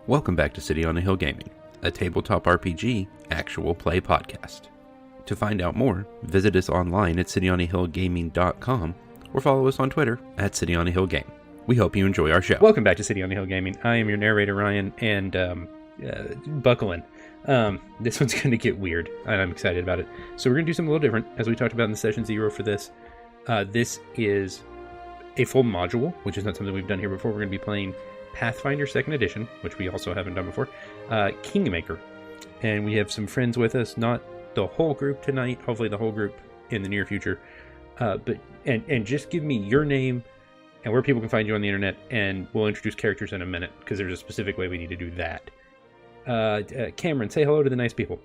Welcome back to City on a Hill Gaming, a tabletop RPG actual play podcast. To find out more, visit us online at cityonahillgaming.com or follow us on Twitter at cityonahillgame. We hope you enjoy our show. Welcome back to City on a Hill Gaming. I am your narrator, Ryan, and buckle in. This one's going to get weird, and I'm excited about it. So we're going to do something a little different, as we talked about in the session 0 for this. This is a full module, which is not something we've done here before. We're going to be playing Pathfinder 2nd Edition, which we also haven't done before, Kingmaker. And we have some friends with us, not the whole group tonight, hopefully the whole group in the near future. But just give me your name and where people can find you on the internet, and we'll introduce characters in a minute, because there's a specific way we need to do that. Cameron, say hello to the nice people.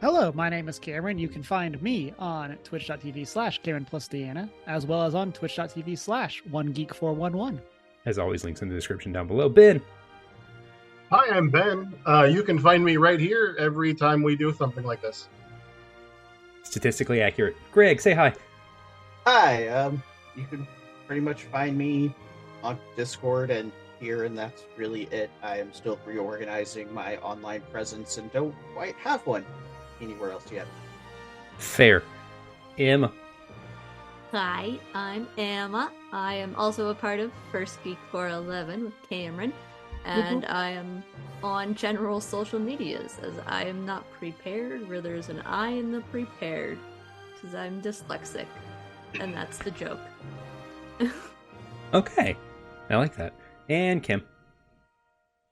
Hello, my name is Cameron. You can find me on twitch.tv/CameronPlusDeanna, as well as on twitch.tv/OneGeek411. As always, links in the description down below. Ben. Hi, I'm Ben. You can find me right here every time we do something like this. Statistically accurate. Greg, say hi. Hi, you can pretty much find me on Discord and here, and that's really it. I am still reorganizing my online presence and don't quite have one anywhere else yet. Fair. Emma. Hi, I'm Emma. I am also a part of First Geek 411 with Cameron, and I am on general social medias, as I am not prepared, where there's an I in the prepared, because I'm dyslexic, and that's the joke. Okay, I like that. And Kim.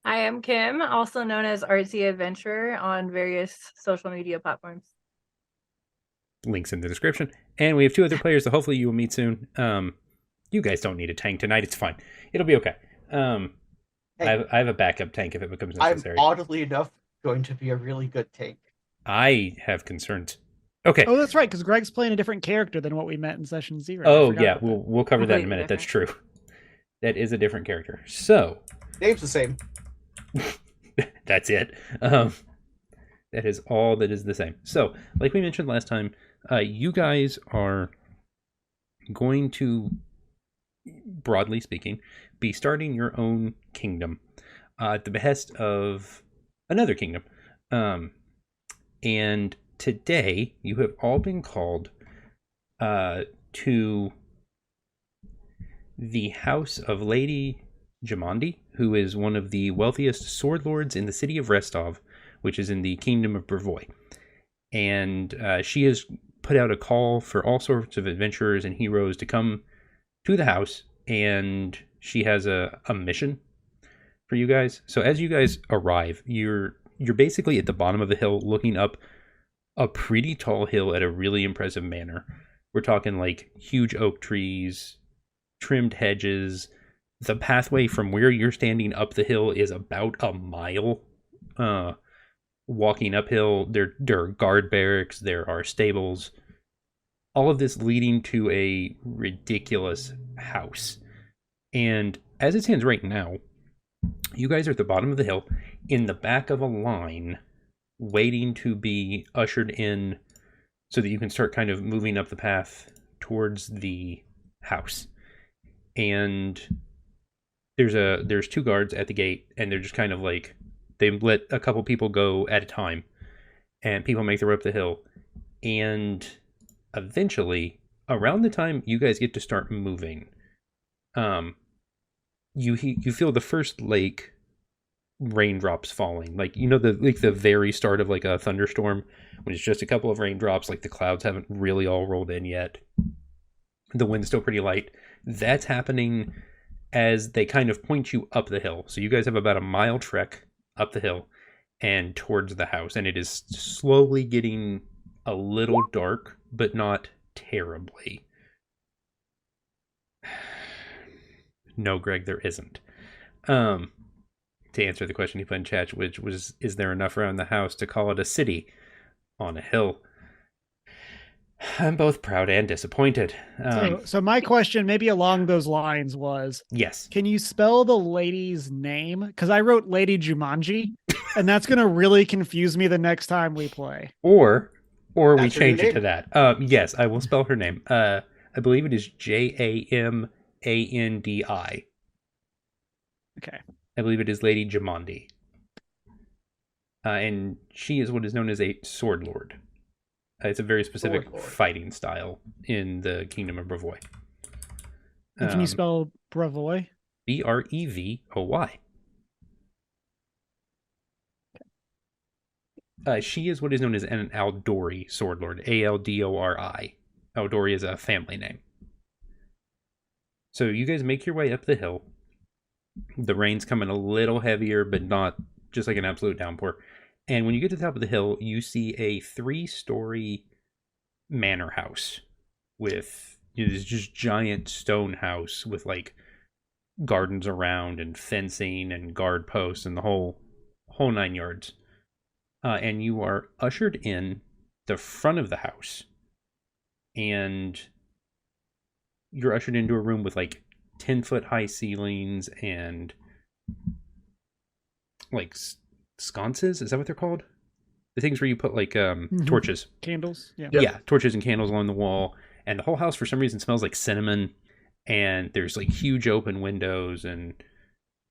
I am Kim, also known as Artsy Adventurer on various social media platforms. Links in the description. And we have 2 other players that hopefully you will meet soon. You guys don't need a tank tonight. It's fine. It'll be okay. Hey, I have a backup tank if it becomes necessary. I'm oddly enough going to be a really good tank. I have concerns. Okay. Oh, that's right, because Greg's playing a different character than what we met in session 0. Oh, yeah. We'll cover that in a minute. That's true. That is a different character. So. Name's the same. That's it. That is all that is the same. So, like we mentioned last time, you guys are going to, broadly speaking, be starting your own kingdom at the behest of another kingdom. And today, you have all been called to the house of Lady Jumanji, who is one of the wealthiest sword lords in the city of Restov, which is in the kingdom of Brevoy. And she has put out a call for all sorts of adventurers and heroes to come to the house, and she has a mission for you guys. So as you guys arrive, you're basically at the bottom of the hill looking up a pretty tall hill at a really impressive manner. We're talking like huge oak trees, trimmed hedges. The pathway from where you're standing up the hill is about a mile. Walking uphill, there are guard barracks, there are stables. All of this leading to a ridiculous house. And as it stands right now, you guys are at the bottom of the hill, in the back of a line, waiting to be ushered in so that you can start kind of moving up the path towards the house. And there's 2 guards at the gate, and they're just kind of like, they let a couple people go at a time, and people make their way up the hill. And eventually, around the time you guys get to start moving, you feel the first raindrops falling. Like, you know, the very start of like a thunderstorm, when it's just a couple of raindrops, like the clouds haven't really all rolled in yet. The wind's still pretty light. That's happening as they kind of point you up the hill. So you guys have about a mile trek up the hill and towards the house, and it is slowly getting a little dark, but not terribly. No, Greg, there isn't. To answer the question he put in chat, which was, is there enough around the house to call it a city on a hill? I'm both proud and disappointed. So my question, maybe along those lines, was: yes, can you spell the lady's name? Because I wrote Lady Jumanji, and that's going to really confuse me the next time we play. Or we change it to that. Yes, I will spell her name. I believe it is Jamandi. Okay. I believe it is Lady Jumanji. and she is what is known as a sword lord. It's a very specific Sword lord. fighting style in the Kingdom of Brevoy. And can you spell Bravoy? Brevoy. She is what is known as an Aldori sword lord. Aldori. Aldori is a family name. So you guys make your way up the hill. The rain's coming a little heavier, but not just like an absolute downpour. And when you get to the top of the hill, you see a 3-story manor house with this just giant stone house with like gardens around and fencing and guard posts and the whole 9 yards. And you are ushered in the front of the house, and you're ushered into a room with like 10-foot high ceilings and like sconces. Is that what they're called? The things where you put like torches, candles. Yeah, torches and candles along the wall. And the whole house for some reason smells like cinnamon. And there's like huge open windows and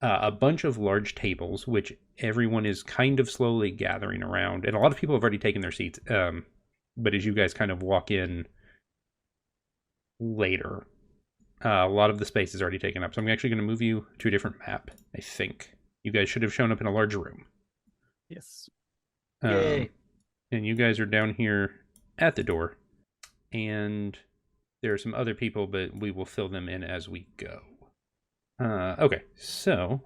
a bunch of large tables, which everyone is kind of slowly gathering around. And a lot of people have already taken their seats. But as you guys kind of walk in later, a lot of the space is already taken up. So I'm actually going to move you to a different map, I think. You guys should have shown up in a large room. Yes. Yay. And you guys are down here at the door. And there are some other people, but we will fill them in as we go. Okay, so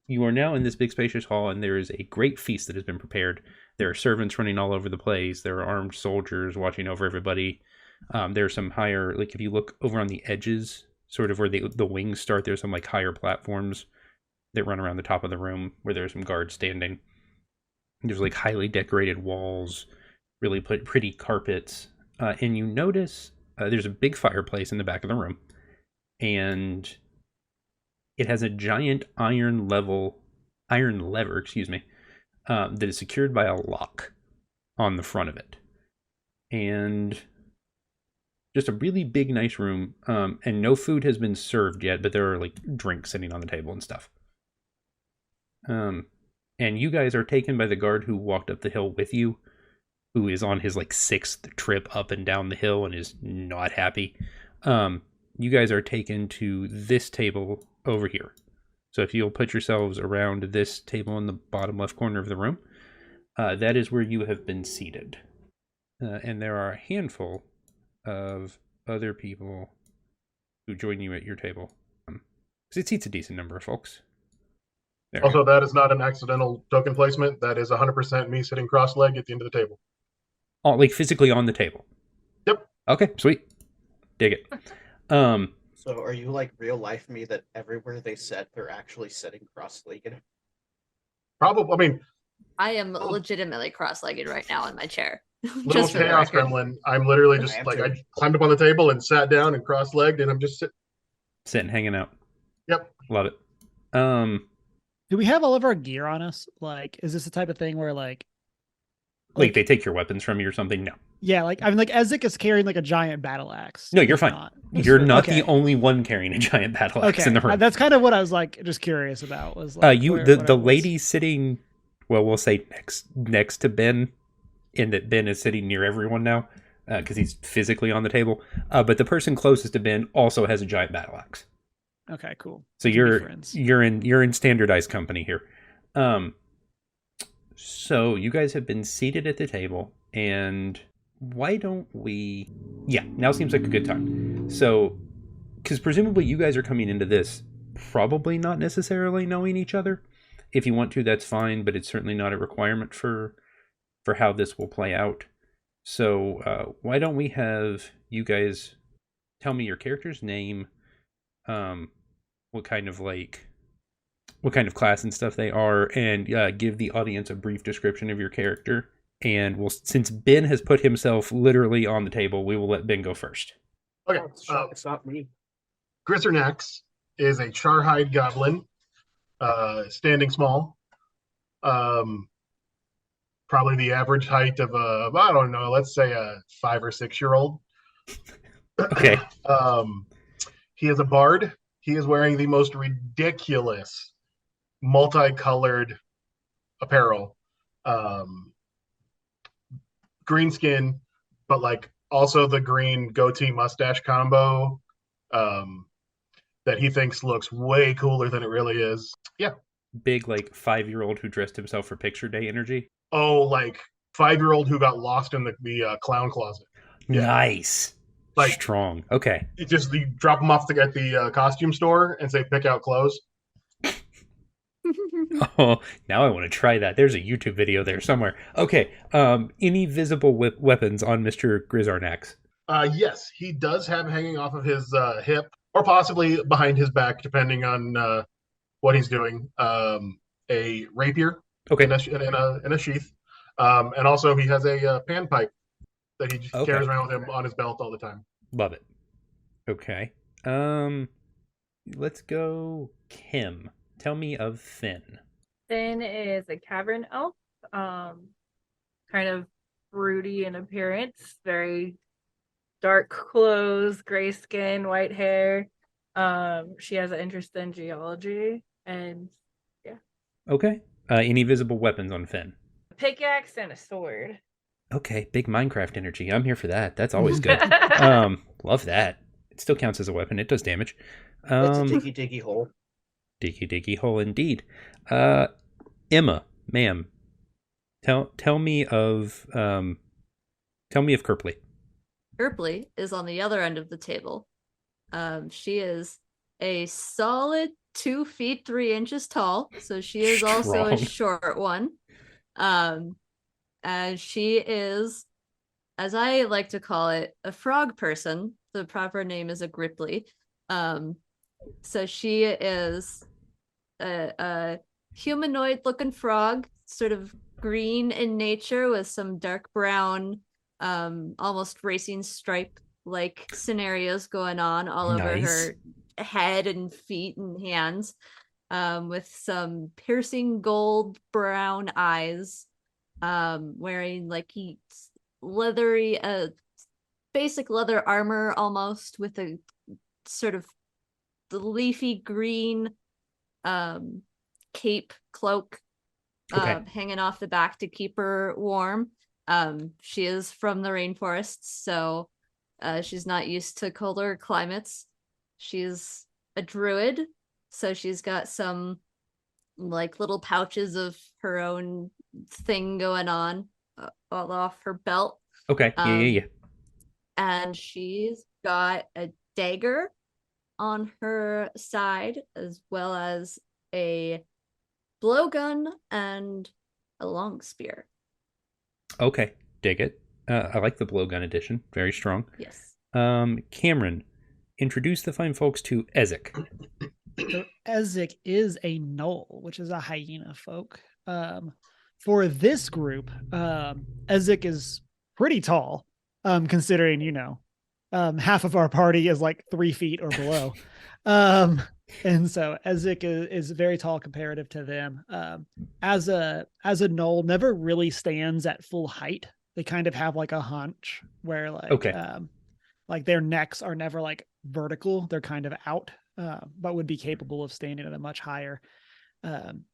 you are now in this big spacious hall, and there is a great feast that has been prepared. There are servants running all over the place. There are armed soldiers watching over everybody. There are some higher, like if you look over on the edges, sort of where the wings start, there's some like higher platforms that run around the top of the room where there's some guards standing. There's like highly decorated walls, really pretty carpets. And you notice there's a big fireplace in the back of the room. And it has a giant iron lever, that is secured by a lock on the front of it. And just a really big, nice room. And no food has been served yet, but there are like drinks sitting on the table and stuff. And you guys are taken by the guard who walked up the hill with you, who is on his like 6th trip up and down the hill and is not happy. You guys are taken to this table over here. So if you'll put yourselves around this table in the bottom left corner of the room, that is where you have been seated. And there are a handful of other people who join you at your table. Because it seats a decent number of folks. There. Also, that is not an accidental token placement. That is 100% me sitting cross-legged at the end of the table. Oh, like physically on the table? Yep. Okay, sweet. Dig it. So are you like real life me that everywhere they sit, they're actually sitting cross-legged? Probably. I mean, I am legitimately cross-legged right now in my chair. little Just for the chaos record. gremlin. I'm literally just I am like, too. I climbed up on the table and sat down and cross-legged, and I'm just sitting. Sitting, hanging out. Yep. Love it. Do we have all of our gear on us? Like, is this the type of thing where like they take your weapons from you or something? No. Yeah, like I mean, like Ezek is carrying like a giant battle axe. No, you're fine. Not. You're not Okay. the only one carrying a giant battle axe in the room. That's kind of what I was like just curious about. Was like the lady sitting, well, we'll say next to Ben, in that Ben is sitting near everyone now because he's physically on the table. But the person closest to Ben also has a giant battle axe. Okay, cool. So you're in standardized company here. So you guys have been seated at the table, and why don't we? Yeah, now seems like a good time. So, because presumably you guys are coming into this probably not necessarily knowing each other. If you want to, that's fine, but it's certainly not a requirement for how this will play out. So why don't we have you guys tell me your character's name, what kind of class and stuff they are, and give the audience a brief description of your character. And since Ben has put himself literally on the table, we will let Ben go first. Okay. It's not me. Grizzernax is a charhide goblin, standing small. Probably the average height of I don't know, let's say a 5 or 6 year old. Okay. He is a bard. He is wearing the most ridiculous multicolored apparel. um, green skin, but like also the green goatee mustache combo um, that he thinks looks way cooler than it really is. Yeah. Big, like, 5-year-old who dressed himself for picture day energy. Oh, like 5-year-old who got lost in the clown closet. Yeah. Nice. Like Strong. Okay. it just you drop them off at the costume store and say pick out clothes. Oh, now I want to try that. There's a YouTube video there somewhere. Okay. Any visible weapons on Mr. Grizzarnax? Yes, he does have hanging off of his hip, or possibly behind his back, depending on what he's doing. A rapier Okay. in a sheath, and also he has a panpipe that he just carries around with him on his belt all the time. Love it. Okay. Let's go Kim. Tell me of Finn. Finn is a cavern elf, kind of broody in appearance, very dark clothes, gray skin, white hair. She has an interest in geology, and yeah. Okay. Any visible weapons on Finn? A pickaxe and a sword. Okay, big Minecraft energy. I'm here for that. That's always good. Love that. It still counts as a weapon. It does damage. It's a diggy hole. Diggy hole indeed. Emma, ma'am, tell me of Kerpley. Kerpley is on the other end of the table. She is a solid 2 feet 3 inches tall, so she is also a short one. And she is, as I like to call it, a frog person. The proper name is a Grizzly. So she is a humanoid-looking frog, sort of green in nature with some dark brown, almost racing stripe-like scenarios going on all over her head and feet and hands, with some piercing gold brown eyes, wearing like leathery, basic leather armor almost, with a sort of the leafy green cape cloak hanging off the back to keep her warm. She is from the rainforests, so she's not used to colder climates. She's a druid, so she's got some like little pouches of her own thing going on all off her belt. Okay. Yeah. And she's got a dagger on her side, as well as a blowgun and a long spear. Okay, dig it. I like the blowgun edition. Very strong. Yes. Cameron, introduce the fine folks to Ezek. So Ezek is a gnoll, which is a hyena folk. For this group, Ezek is pretty tall, considering, half of our party is like 3 feet or below. And so Ezek is very tall comparative to them. As a gnoll, never really stands at full height. They kind of have like a hunch where like their necks are never like vertical. They're kind of out, but would be capable of standing at a much higher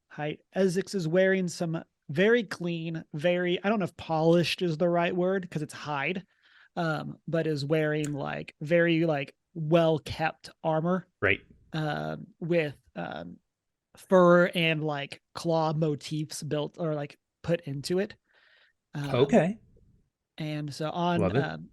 height. Ezek is wearing some very clean, I don't know if polished is the right word because it's hide, but is wearing like very like well kept armor, right? With fur and like claw motifs built or like put into it. Okay. And so on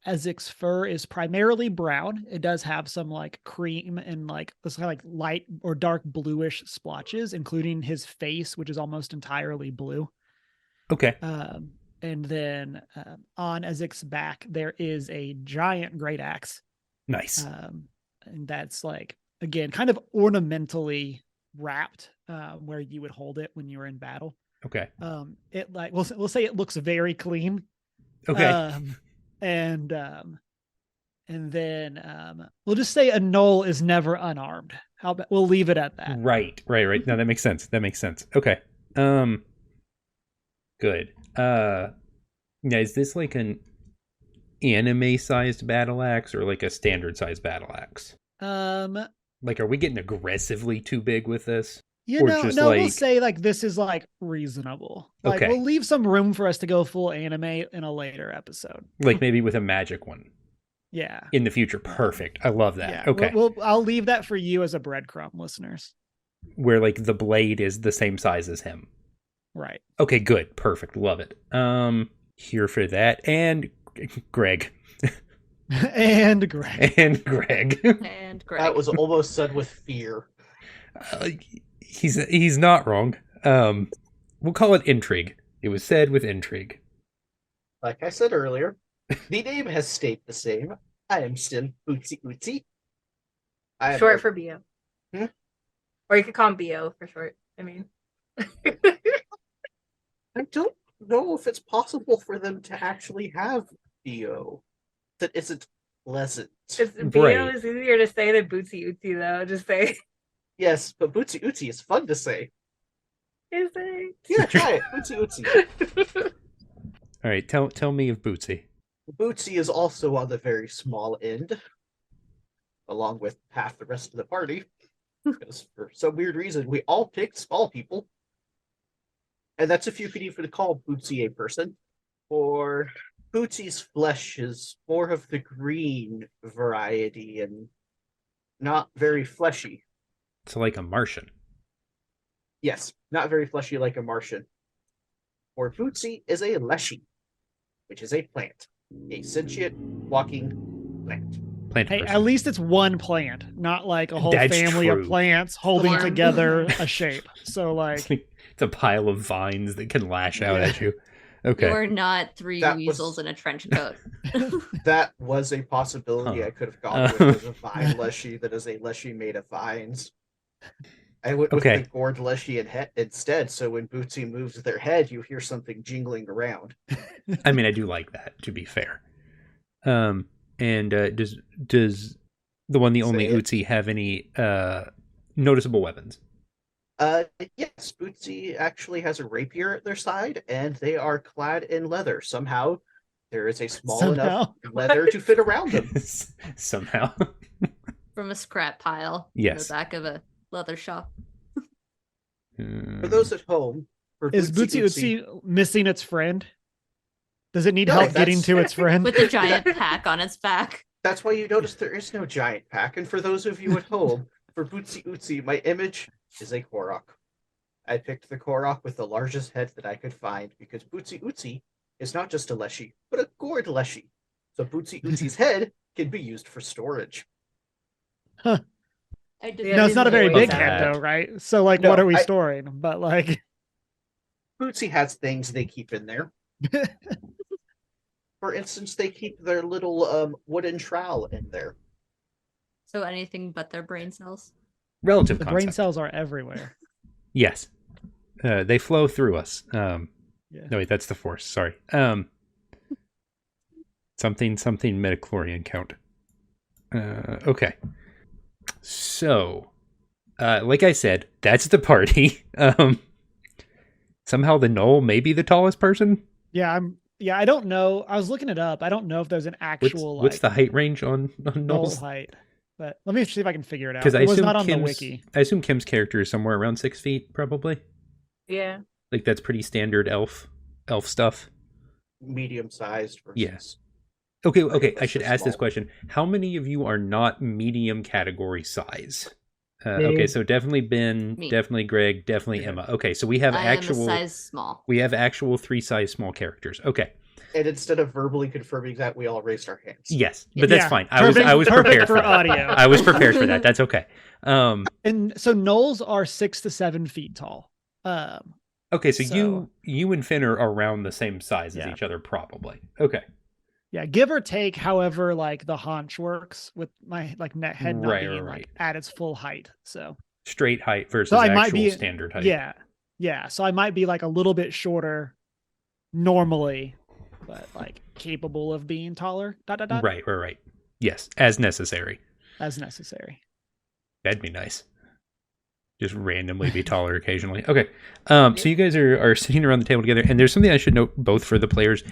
Ezek's fur is primarily brown. It does have some like cream and like this kind of like light or dark bluish splotches, including his face, which is almost entirely blue. Okay. And then on Ezek's back, there is a giant great axe. Nice. And that's like, again, kind of ornamentally wrapped where you would hold it when you were in battle. Okay. It like, we'll say it looks very clean. Okay. And then we'll just say a gnoll is never unarmed. We'll leave it at that. Right. No, that makes sense. Okay. Good. Now, is this like an anime-sized battle axe or like a standard-sized battle axe? Like, are we getting aggressively too big with this? You Or know, just no, we'll like- say like this is like reasonable. Like Okay. we'll leave some room for us to go full anime in a later episode. Like maybe with a magic one Yeah. in the future. Perfect. I love that. Yeah. Okay. I'll leave that for you as a breadcrumb, listeners. Where like the blade is the same size as him. Right. Okay, good. Perfect. Love it. Here for that. And Greg. And Greg. And Greg. And Greg. That was almost said with fear. He's not wrong. We'll call it intrigue. It was said with intrigue. Like I said earlier, the name has stayed the same. I am still Bootsy Ootsy. Short for BO. Hmm? Or you could call him BO for short. I mean. I don't know if it's possible for them to actually have BO that isn't pleasant. BO Right. is easier to say than Bootsy Ootsy, though. Just say. Yes, but Bootsy Ootsy is fun to say. Is it? Yeah, try it. Bootsy Ootsy. All right, tell me of Bootsy. Bootsy is also on the very small end, along with half the rest of the party. Because for some weird reason, we all picked small people. And that's if you could even call Bootsy a person. For Bootsy's flesh is more of the green variety and not very fleshy. So like a Martian. Yes, not very fleshy like a Martian. Or Bootsy is a leshy, which is a plant. A sentient, walking plant. Plant Hey, person. at least it's one plant, not like a whole That's family true. of plants holding Form. together a shape. So like It's a pile of vines that can lash out Yeah. at you. Okay. You are not three That was- weasels in a trench coat. That was a possibility Huh. I could have gone with as a vine leshy that is a leshy made of vines. I went with Okay. the gourd leshy instead, so when Bootsy moves their head, you hear something jingling around. I mean, I do like that, to be fair. And does the one, the only Say it. Uzi, have any noticeable weapons? Yes, Bootsy actually has a rapier at their side, and they are clad in leather. Somehow, there is a small enough leather to fit around them. Somehow. From a scrap pile Yes. in the back of a leather shop. For those at home, for is Bootsy Ootsie missing its friend? Does it need No, help getting that's- to its friend? With a giant pack on its back. That's why you notice there is no giant pack. And for those of you at home, for Bootsy Ootsie, my image is a Korok. I picked the Korok with the largest head that I could find because Bootsy Ootsie is not just a leshy, but a gourd leshy. So Bootsy Ootsie's head can be used for storage. I did Yeah, No, it's not a very Love big that. head though, right? So like No, what are we I- storing? But like Bootsy has things they keep in there. For instance, they keep their little wooden trowel in there. So anything but their brain cells. Relative the concept. brain cells are everywhere. Yes. They flow through us. Yeah. No, wait, that's the force. Sorry. Something midichlorian count. Okay. So, like I said, that's the party. Somehow the gnoll may be the tallest person. Yeah, I don't know. I was looking it up. I don't know if there's an What's, actual what's the like height range on gnoll gnolls? height. But let me see if I can figure it out. Because I It was assume not on the Kim's, wiki. I assume Kim's character is somewhere around 6 feet, probably. Yeah. Like that's pretty standard elf stuff. Medium-sized versus... Yeah. Okay. I Regular should for ask this small. question: how many of you are not medium category size? Me. Okay, so definitely Ben, Me. definitely Greg, definitely Yeah. Emma. Okay, so we have I actual am a size small. we have actual 3 size small characters. Okay, And instead of verbally confirming that, we all raised our hands. yes, but that's Yeah, fine. I was perfect prepared for for that. audio. I was prepared for that. That's okay. And so gnolls are 6 to 7 feet tall. Okay, so So- you and Finn are around the same size as Yeah. each other, probably. Okay, Yeah, give or take, however, like the haunch works with my like net head not Right, being right, like at its full height. So straight height versus I might actual be- standard height. yeah. So I might be like a little bit shorter normally, but like capable of being taller. Right. Yes, as necessary. As necessary. That'd be nice. Just randomly be taller occasionally. Okay. So you guys are sitting around the table together, and there's something I should note both for the players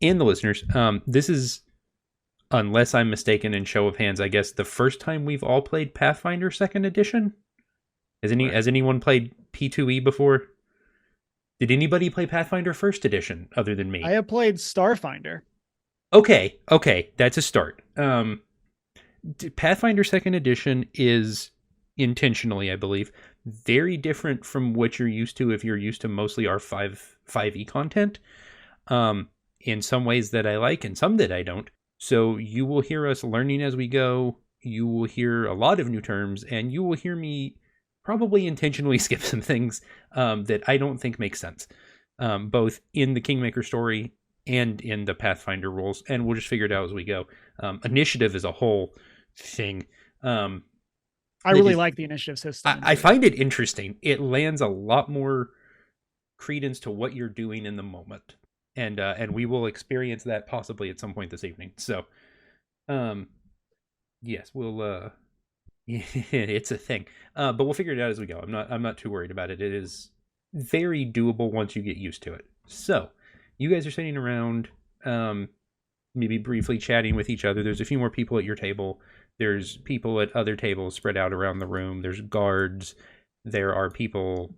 and the listeners. This is, unless I'm mistaken in show of hands, I guess the first time we've all played Pathfinder 2nd edition. Has anyone played P2E before? Did anybody play Pathfinder First Edition other than me? I have played Starfinder. Okay, that's a start. Pathfinder Second Edition is intentionally, I believe, very different from what you're used to if you're used to mostly our 5e content. In some ways that I like and some that I don't. So you will hear us learning as we go. You will hear a lot of new terms, and you will hear me probably intentionally skip some things that I don't think make sense, both in the Kingmaker story and in the Pathfinder rules, and we'll just figure it out as we go. Initiative is a whole thing. I really like the initiative system. I find it interesting. It lands a lot more credence to what you're doing in the moment, and we will experience that possibly at some point this evening. So, yes, we'll. It's a thing, but we'll figure it out as we go. I'm not too worried about it. It is very doable once you get used to it. So, you guys are sitting around, maybe briefly chatting with each other. There's a few more people at your table. There's people at other tables spread out around the room. There's guards. There are people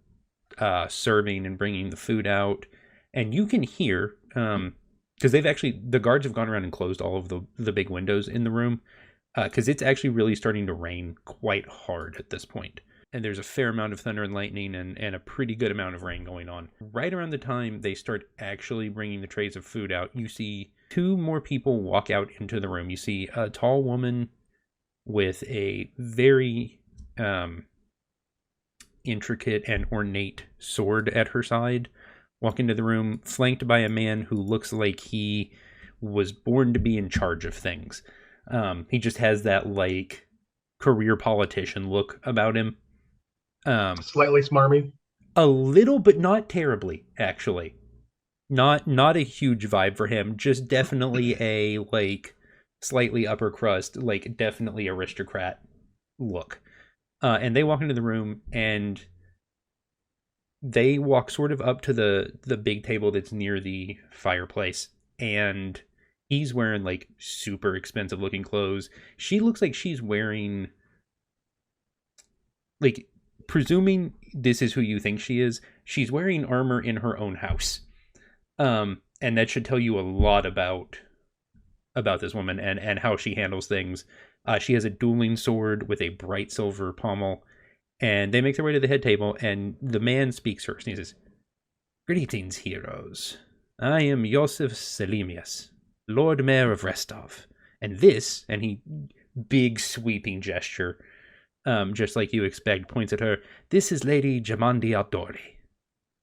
serving and bringing the food out, and you can hear because the guards have gone around and closed all of the big windows in the room. Because it's actually really starting to rain quite hard at this point. And there's a fair amount of thunder and lightning and a pretty good amount of rain going on. Right around the time they start actually bringing the trays of food out, you see two more people walk out into the room. You see a tall woman with a very intricate and ornate sword at her side walk into the room, flanked by a man who looks like he was born to be in charge of things. He just has that like career politician look about him. Slightly smarmy. A little, but not terribly, actually. Not a huge vibe for him. Just definitely a like slightly upper crust, like definitely aristocrat look. And they walk into the room and they walk sort of up to the big table that's near the fireplace, and he's wearing like super expensive looking clothes. She looks like she's wearing, like, presuming this is who you think she is, she's wearing armor in her own house. And that should tell you a lot about this woman and how she handles things. She has a dueling sword with a bright silver pommel, and they make their way to the head table, and the man speaks first. And he says, "Greetings, heroes. I am Yosef Selimius, Lord Mayor of Restov, and this," and he, big sweeping gesture, just like you expect, points at her, "this is Lady Jumanji Outdori.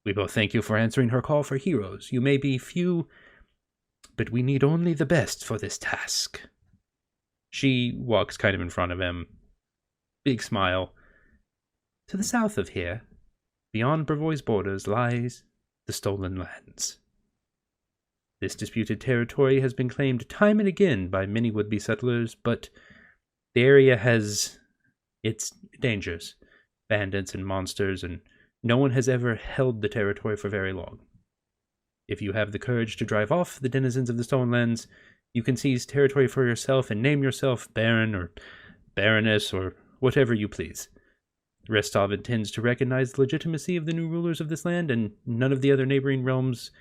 We both thank you for answering her call for heroes. You may be few, but we need only the best for this task." She walks kind of in front of him, big smile. "To the south of here, beyond Brevoy's borders, lies the Stolen Lands. This disputed territory has been claimed time and again by many would-be settlers, but the area has its dangers, bandits and monsters, and no one has ever held the territory for very long. If you have the courage to drive off the denizens of the Stolen Lands, you can seize territory for yourself and name yourself Baron or Baroness or whatever you please. Restov intends to recognize the legitimacy of the new rulers of this land, and none of the other neighboring realms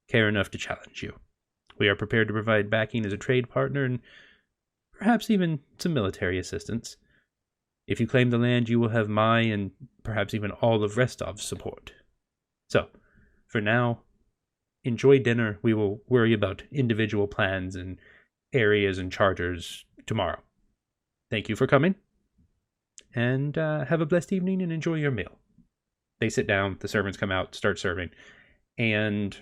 care enough to challenge you. We are prepared to provide backing as a trade partner and perhaps even some military assistance. If you claim the land, you will have my and perhaps even all of Restov's support. So, for now, enjoy dinner. We will worry about individual plans and areas and charters tomorrow. Thank you for coming, and have a blessed evening and enjoy your meal." They sit down, the servants come out, start serving, and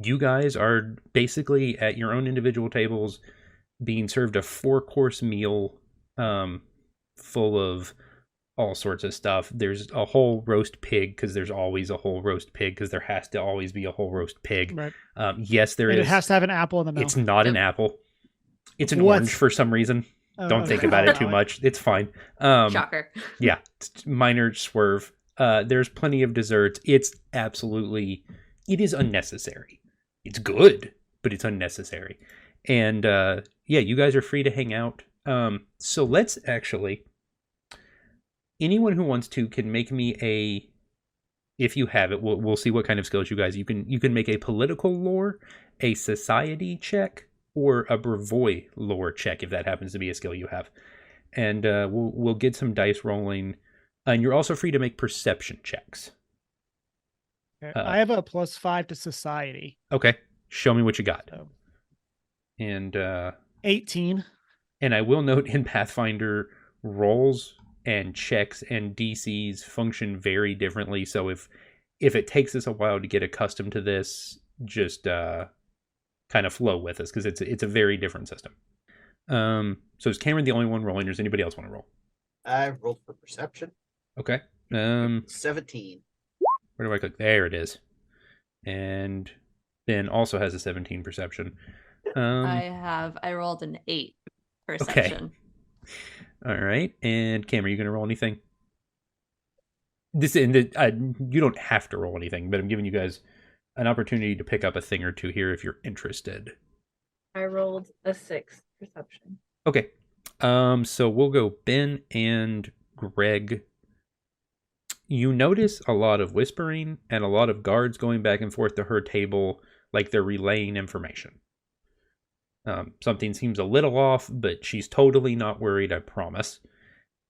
you guys are basically at your own individual tables being served a 4-course meal full of all sorts of stuff. There's a whole roast pig, because there's always a whole roast pig, because there has to always be a whole roast pig. Right. Yes, there is. It has to have an apple in the middle. It's not an apple. It's an orange for some reason. Don't think about it too much. It's fine. Shocker. Yeah, minor swerve. There's plenty of desserts. It is unnecessary. It's good, but it's unnecessary. And yeah, you guys are free to hang out. So let's actually anyone who wants to can make me a, if you have it, we'll see what kind of skills you guys, you can make a political lore, a society check, or a Brevoy lore check if that happens to be a skill you have. And we'll get some dice rolling. And you're also free to make perception checks. I have a +5 to society. Okay. Show me what you got. So. And 18. And I will note in Pathfinder, rolls and checks and DCs function very differently. So if it takes us a while to get accustomed to this, just kind of flow with us, because it's a very different system. So is Cameron the only one rolling, or does anybody else want to roll? I rolled for perception. Okay. 17. Where do I click? There it is. And Ben also has a 17 perception. I rolled an 8 perception. Okay. All right. And Cam, are you going to roll anything? You don't have to roll anything, but I'm giving you guys an opportunity to pick up a thing or two here if you're interested. I rolled a 6 perception. Okay. So we'll go Ben and Greg. You notice a lot of whispering and a lot of guards going back and forth to her table, like they're relaying information. Something seems a little off, but she's totally not worried, I promise.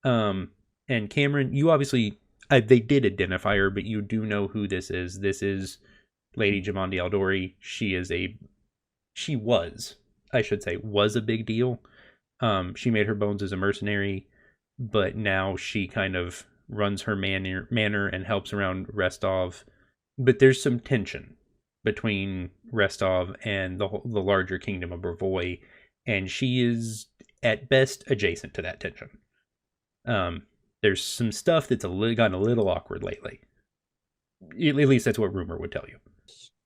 And Cameron, you obviously, they did identify her, but you do know who this is. This is Lady Jumanji Aldori. Was a big deal. She made her bones as a mercenary, but now she kind of runs her manor and helps around Restov. But there's some tension between Restov and the larger kingdom of Brevoy, and she is at best adjacent to that tension. There's some stuff that's gotten a little awkward lately. At least that's what rumor would tell you.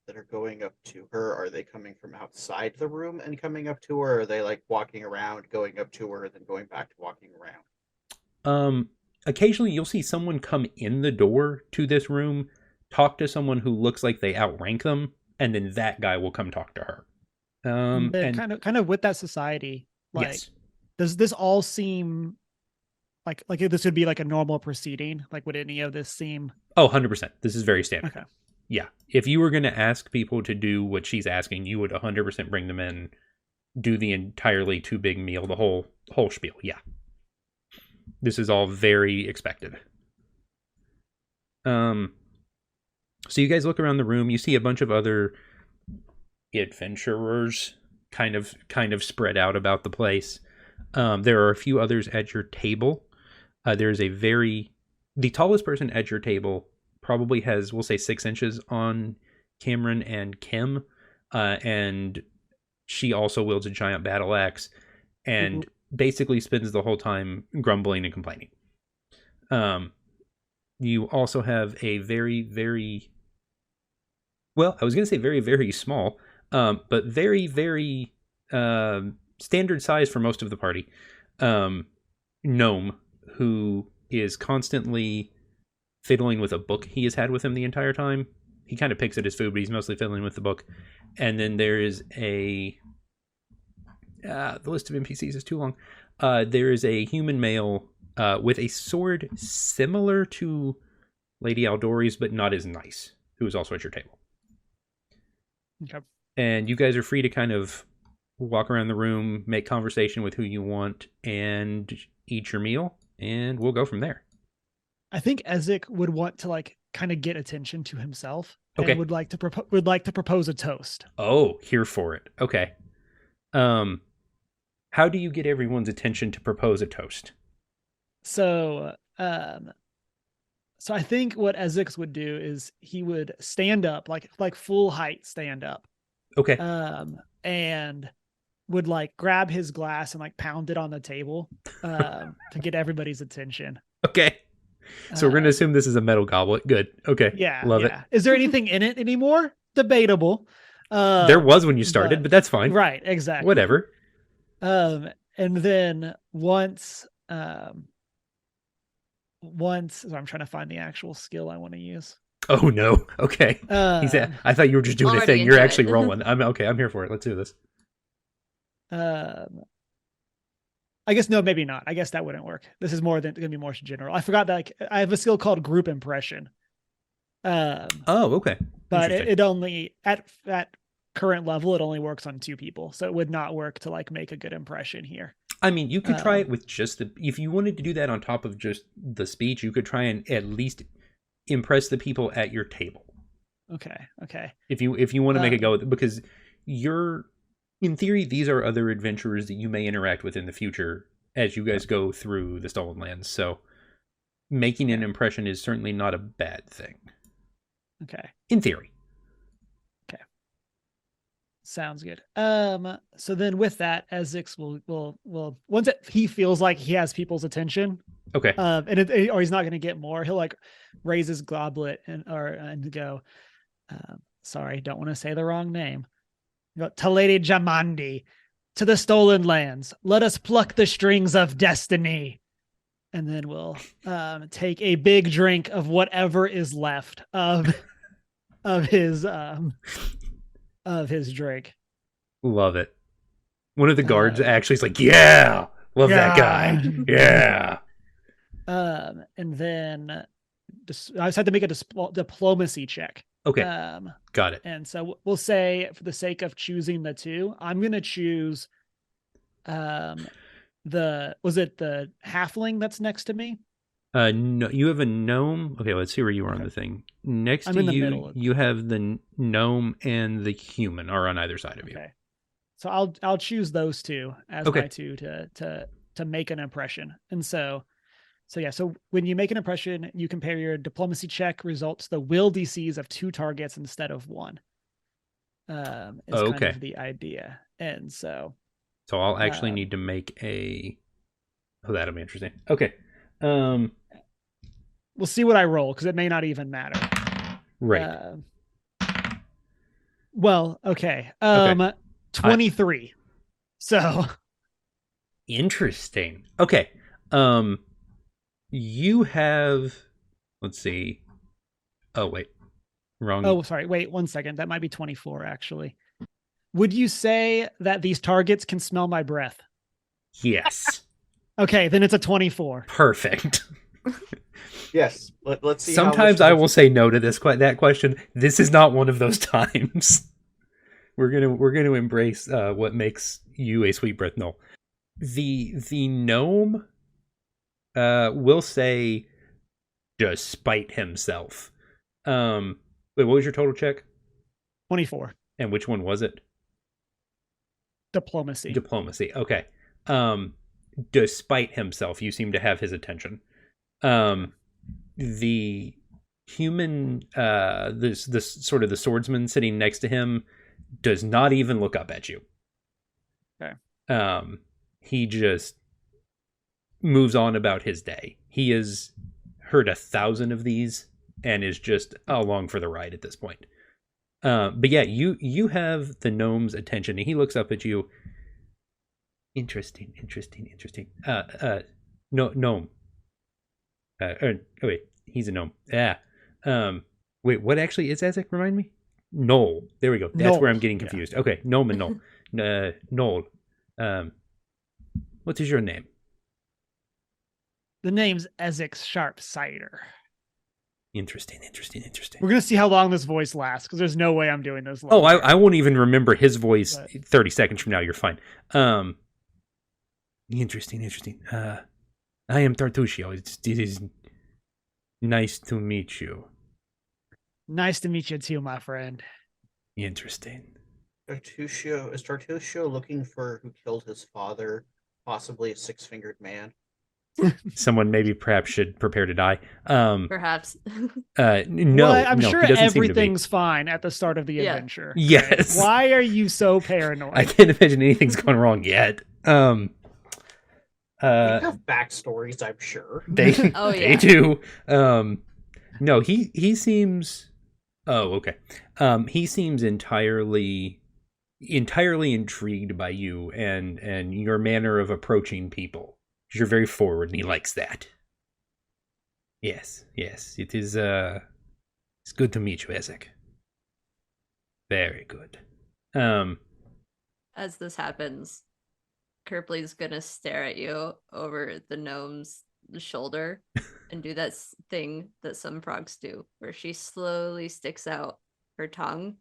That are going up to her, are they coming from outside the room and coming up to her? Or are they like walking around, going up to her, and then going back to walking around? Occasionally you'll see someone come in the door to this room, talk to someone who looks like they outrank them, and then that guy will come talk to her. And kind of with that society, like, yes. Does this all seem like this would be like a normal proceeding? Like, would any of this seem? Oh, 100%. This is very standard. Okay. Yeah. If you were going to ask people to do what she's asking, you would 100% bring them in, do the entirely too big meal, the whole spiel. Yeah. This is all very expected. So you guys look around the room, you see a bunch of other adventurers kind of spread out about the place. There are a few others at your table. There's the tallest person at your table probably has, we'll say, 6 inches on Cameron and Kim. And she also wields a giant battle axe and basically spends the whole time grumbling and complaining. You also have a very, very, well, I was going to say very, very small, but very, very standard size for most of the party. Gnome, who is constantly fiddling with a book he has had with him the entire time. He kind of picks at his food, but he's mostly fiddling with the book. And then there is the list of NPCs is too long. There is a human male with a sword similar to Lady Aldori's, but not as nice, who is also at your table. Okay. And you guys are free to kind of walk around the room, make conversation with who you want, and eat your meal, and we'll go from there. I think Ezek would want to like kind of get attention to himself. Okay. And would like to propose a toast. Oh, here for it. Okay. How do you get everyone's attention to propose a toast? So I think what Ezek would do is he would stand up, like full height stand up. Okay. And would like grab his glass and like pound it on the table to get everybody's attention. Okay. So we're going to assume this is a metal goblet. Good. Okay. Yeah. Love it. Is there anything in it anymore? Debatable. There was when you started, but that's fine. Right. Exactly. Whatever. And then once so I'm trying to find the actual skill I want to use. Oh no. Okay. I thought you were just doing a thing. You're actually rolling. I'm here for it. Let's do this. I guess no, maybe not. I guess that wouldn't work. This is going to be more general. I forgot that I have a skill called group impression. Oh, okay. But it only at current level, it only works on 2 people, so it would not work to like make a good impression here. I mean, you could try it with just if you wanted to do that on top of just the speech, you could try and at least impress the people at your table. Okay. If you want to make it go with it, because in theory, these are other adventurers that you may interact with in the future as you guys go through the Stolen Lands. So making an impression is certainly not a bad thing. Okay. In theory. Okay. Sounds good. So then with that, Ezix will once he feels like he has people's attention. Okay. Or he's not going to get more. He'll like raise his goblet and go, sorry, don't want to say the wrong name. To Lady Jumanji, to the Stolen Lands, let us pluck the strings of destiny. And then we'll take a big drink of whatever is left of his drink. Love it. One of the guards actually is like, yeah, love that guy. Yeah. And then I just had to make a diplomacy check. Okay. Got it. And so we'll say, for the sake of choosing the 2, I'm going to choose was it the halfling that's next to me? No, you have a gnome. Okay, let's see where you are on the thing. Next to you, you have the gnome and the human are on either side of you. Okay. So I'll choose those 2 as my 2 to make an impression. And so when you make an impression, you compare your diplomacy check results to the will DCs of 2 targets instead of 1. Is kind of the idea. And so I'll actually need to make that'll be interesting. Okay. We'll see what I roll because it may not even matter. Right. Okay. 23. So interesting. Okay. You have, let's see. Oh, wait. Wrong. Oh, sorry. Wait 1 second. That might be 24, actually. Would you say that these targets can smell my breath? Yes. Okay, then it's a 24. Perfect. Yes. Let's see. Sometimes I will say no to that question. This is not one of those times. We're gonna embrace what makes you a sweet breath Null. The gnome will say, despite himself. Wait, what was your total check? 24. And which one was it? Diplomacy. Okay. Despite himself, you seem to have his attention. The human, this sort of the swordsman sitting next to him, does not even look up at you. Okay. He just moves on about his day. He has heard 1,000 of these and is just along for the ride at this point. But yeah, you have the gnome's attention, and he looks up at you. Interesting. No, gnome. Wait, he's a gnome. Yeah. Wait, what actually is Ezek? Remind me. Knoll. There we go. That's where I'm getting confused. Yeah. Okay, gnome and Knoll. Knoll. What is your name? The name's Ezek Sharpsider. Interesting. We're going to see how long this voice lasts, because there's no way I'm doing this long. Oh, I won't even remember his voice 30 seconds from now. You're fine. Interesting. I am Tartusio. It is nice to meet you. Nice to meet you too, my friend. Interesting. Is Tartusio looking for who killed his father, possibly a 6-fingered man? Someone perhaps should prepare to die. Perhaps. No, I'm no, sure everything's fine at the start of the adventure. Yes. Right? Why are you so paranoid? I can't imagine anything's gone wrong yet. They have backstories, I'm sure. They do. No, he seems. Oh, okay. He seems entirely intrigued by you and your manner of approaching people. You're very forward, and he likes that. Yes, it is. It's good to meet you, Ezek. Very good. As this happens, Kerpley's gonna stare at you over the gnome's shoulder and do that thing that some frogs do, where she slowly sticks out her tongue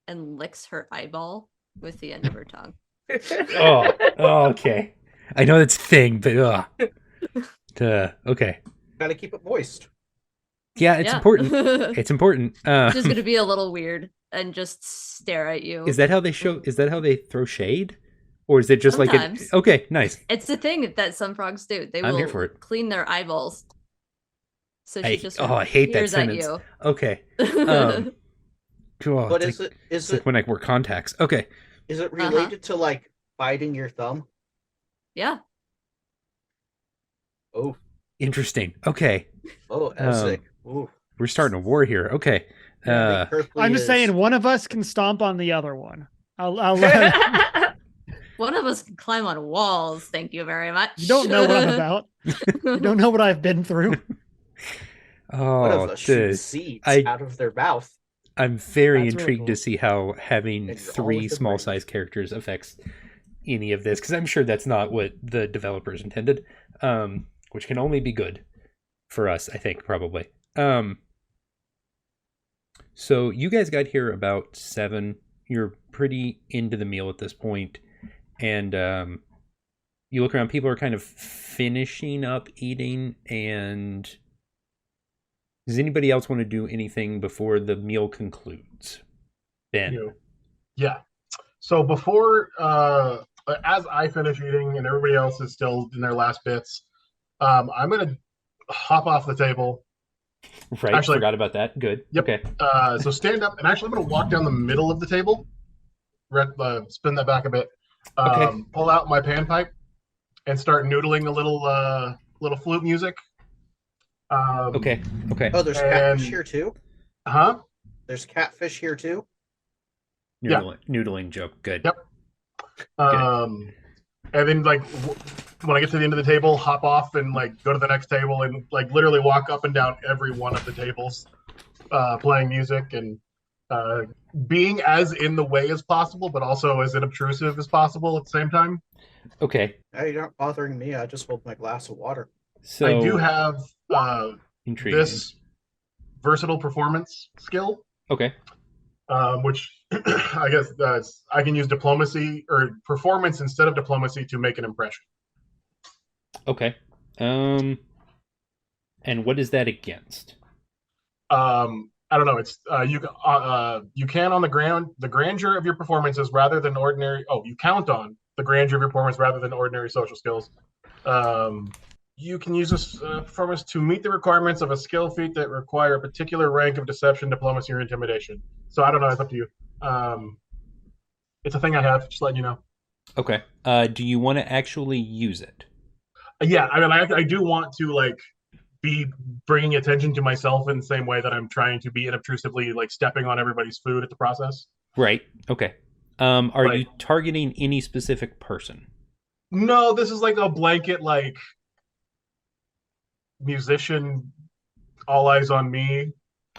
and licks her eyeball with the end of her tongue. Okay. I know that's a thing, but okay. Gotta keep it moist. Yeah, it's important. It's important. She's gonna be a little weird and just stare at you. Is that how they show? Is that how they throw shade, or is it just Sometimes. like okay, nice. It's the thing that some frogs do. They I'm will here for it. clean their eyeballs. So she just I hate that peers at sentence. you. Okay. But it's is like it when I wear contacts. Okay. is it related to like biting your thumb? Yeah. Oh, Interesting. Okay. Ezek. Ooh. We're starting a war here. Okay. Yeah, I think Kerpley I'm just is- saying one of us can stomp on the other one. I'll let One of us can climb on walls. Thank you very much. you don't know what I'm about. You don't know what I've been through. One Oh, of us shoots seeds out of their mouth. I'm very That's really intrigued cool. to see how having And all 3 of the small brains. size characters affects any of this, because I'm sure that's not what the developers intended, which can only be good for us, I think, probably. So you guys got here about 7. You're pretty into the meal at this point, and you look around. People are kind of finishing up eating, and does anybody else want to do anything before the meal concludes? Ben. Yeah. So before, as I finish eating and everybody else is still in their last bits, I'm gonna hop off the table. Right, Actually- forgot about that. Good. Yep. Okay. So stand up, and actually I'm gonna walk down the middle of the table, spin that back a bit, Okay. pull out my panpipe, and start noodling a little flute music. Okay. Okay. Oh, there's And- catfish here too. Huh? There's catfish here too. yeah. Noodling joke. Good. Yep. And then like when I get to the end of the table, hop off and like go to the next table and like literally walk up and down every one of the tables, playing music and being as in the way as possible, but also as inobtrusive as possible at the same time. Okay. Hey, you're not bothering me. I just hold my glass of water. So I do have intriguing. this versatile performance skill, Okay. which I guess I can use diplomacy or performance instead of diplomacy to make an impression. Okay. And what is that against? I don't know. It's you can on the grandeur of your performances rather than ordinary. Oh, you count on the grandeur of your performance rather than ordinary social skills. You can use this performance to meet the requirements of a skill feat that require a particular rank of deception, diplomacy, or intimidation. So I don't know. It's up to you. It's a thing I have. Just letting you know. Okay. Do you want to actually use it? Yeah, I mean, I do want to like be bringing attention to myself in the same way that I'm trying to be inobtrusively like stepping on everybody's food at the process. Right. Okay. Are Right. you targeting any specific person? No, this is like a blanket like musician, all eyes on me,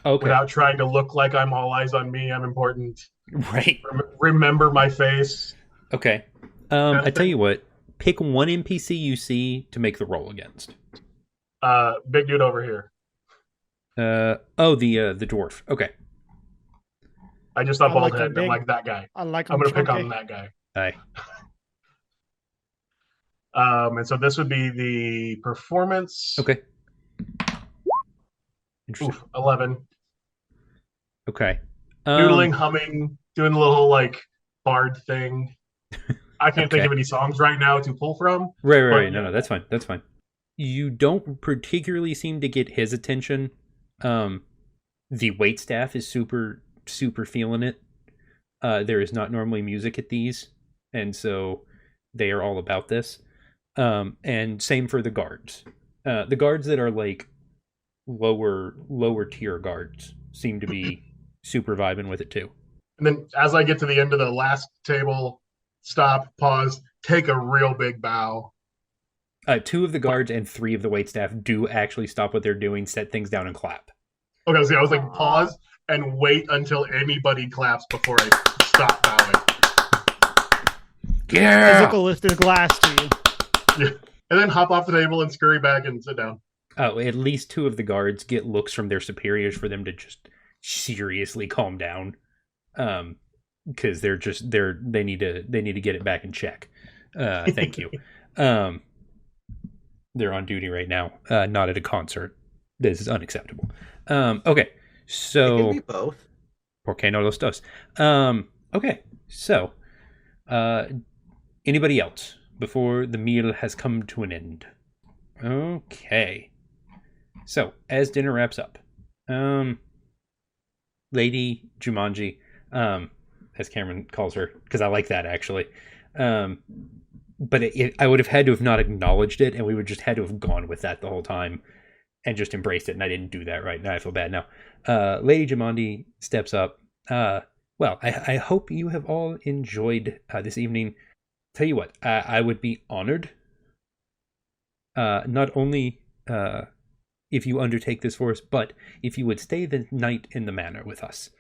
Okay. without trying to look like I'm all eyes on me. I'm important. Right. Remember my face. Okay. I tell you what. Pick one NPC you see to make the roll against. Big dude over here. The dwarf. Okay. I just thought I bald like head. that I'm big. like that guy. I like I'm them gonna pick chunky. on that guy. Aye. And so this would be the performance. Okay. Interesting. Oof, 11. Okay. Noodling, humming, doing a little like bard thing. I can't think Okay. of any songs right now to pull from. Right. But, No, that's fine. That's fine. You don't particularly seem to get his attention. The waitstaff is super feeling it. There is not normally music at these, and so they are all about this. And same for the guards. The guards that are like lower tier guards seem to be super vibing with it too. And then as I get to the end of the last table, stop, pause, take a real big bow. 2 of the guards and 3 of the waitstaff do actually stop what they're doing, set things down, and clap. Okay, see, I was like, Aw. pause and wait until anybody claps before I stop bowing. Yeah. Ezek will lift his glass to you. Yeah. And then hop off the table and scurry back and sit down. Oh, at least 2 of the guards get looks from their superiors for them to just seriously calm down. Because they need to get it back in check. Thank you. They're on duty right now, not at a concert. This is unacceptable. Okay, It so can be both. porque no los dos. Okay, so anybody else before the meal has come to an end? Okay, so as dinner wraps up, Lady Jumanji, as Cameron calls her, because I like that actually. But I would have had to have not acknowledged it, and we would just had to have gone with that the whole time and just embraced it, and I didn't do that right now. I feel bad now. Lady Jumanji steps up. Well, I hope you have all enjoyed this evening. Tell you what, I would be honored, not only if you undertake this for us, but if you would stay the night in the manor with us.